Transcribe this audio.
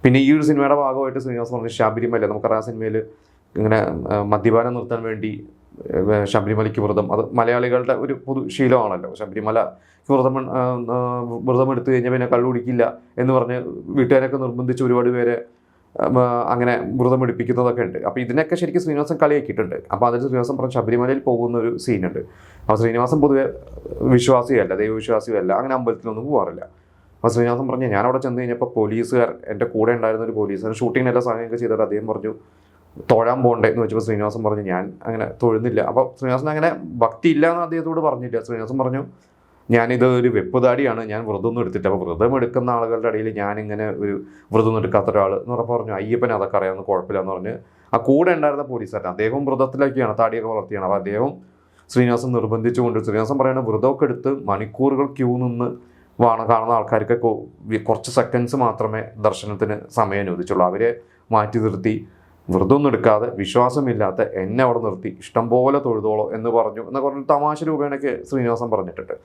പിന്നെ ഈ ഒരു സിനിമയുടെ ഭാഗമായിട്ട് ശ്രീനിവാസൻ പറഞ്ഞു ശബരിമല, നമുക്കറിയാം സിനിമയിൽ ഇങ്ങനെ മദ്യപാനം നിർത്താൻ വേണ്ടി ശബരിമലയ്ക്ക് വ്രതം, അത് മലയാളികളുടെ ഒരു പൊതു ശീലമാണല്ലോ. ശബരിമല വ്രതം എടുത്തു കഴിഞ്ഞാൽ പിന്നെ കള്ളു കുടിക്കില്ല എന്ന് പറഞ്ഞ് വീട്ടുകാരൊക്കെ നിർബന്ധിച്ച് ഒരുപാട് പേരെ അങ്ങനെ വ്രതം എടുപ്പിക്കുന്നതൊക്കെ ഉണ്ട്. അപ്പോൾ ഇതിനൊക്കെ ശരിക്കും ശ്രീനിവാസൻ കളിയാക്കിയിട്ടുണ്ട്. അപ്പോൾ അതിൽ ശ്രീനിവാസൻ പറഞ്ഞ ശബരിമലയിൽ പോകുന്ന ഒരു സീനുണ്ട്. അപ്പോൾ ശ്രീനിവാസൻ പൊതുവെ വിശ്വാസിയല്ല, ദൈവവിശ്വാസിയല്ല, അങ്ങനെ അമ്പലത്തിലൊന്നും പോകാറില്ല. അപ്പോൾ ശ്രീനിവാസൻ പറഞ്ഞു ഞാൻ അവിടെ ചെന്ന് കഴിഞ്ഞപ്പോൾ പോലീസുകാർ, എൻ്റെ കൂടെ ഉണ്ടായിരുന്ന ഒരു പോലീസുകാർ ഷൂട്ടിങ്ങിനെല്ലാം സഹായമൊക്കെ ചെയ്തിട്ട് അദ്ദേഹം പറഞ്ഞു തൊഴാൻ പോകണ്ടേ എന്ന് വെച്ചപ്പോൾ ശ്രീനിവാസൻ പറഞ്ഞു ഞാൻ അങ്ങനെ തൊഴുന്നില്ല. അപ്പോൾ ശ്രീനിവാസൻ അങ്ങനെ ഭക്തി ഇല്ല എന്ന് അദ്ദേഹത്തോട് പറഞ്ഞില്ല. ശ്രീനിവാസൻ പറഞ്ഞു ഞാനിത് ഒരു വെപ്പുതാടിയാണ്, ഞാൻ വ്രതമൊന്നും എടുത്തിട്ട്. അപ്പോൾ വ്രതം എടുക്കുന്ന ആളുകളുടെ ഇടയിൽ ഞാനിങ്ങനെ ഒരു വ്രതമൊന്നും എടുക്കാത്ത ഒരാൾ എന്ന് പറഞ്ഞപ്പോൾ പറഞ്ഞു അയ്യപ്പനെ അതൊക്കെ അറിയാവുന്ന കുഴപ്പമില്ല എന്ന് പറഞ്ഞ് ആ കൂടെ ഉണ്ടായിരുന്ന പോലീസുകാരൻ, അദ്ദേഹവും വ്രതത്തിലേക്കാണ്, താടിയൊക്കെ വളർത്തിയാണ്. അപ്പോൾ അദ്ദേഹം ശ്രീനിവാസൻ നിർബന്ധിച്ചുകൊണ്ട്, ശ്രീനിവാസൻ പറയുന്നത് വ്രതമൊക്കെ എടുത്ത് മണിക്കൂറുകൾ ക്യൂ നിന്ന് കാണുന്ന ആൾക്കാർക്ക് കുറച്ച് സെക്കൻഡ്സ് മാത്രമേ ദർശനത്തിന് സമയം അനുവദിച്ചുള്ളൂ. അവരെ മാറ്റി നിർത്തി വ്രതമൊന്നും എടുക്കാതെ വിശ്വാസമില്ലാത്ത എന്നെ അവിടെ നിർത്തി ഇഷ്ടം പോലെ തൊഴുതോളോ എന്ന് പറഞ്ഞു എന്നൊക്കെ പറഞ്ഞ് തമാശ രൂപേണയൊക്കെ ശ്രീനിവാസൻ പറഞ്ഞിട്ടുണ്ട്.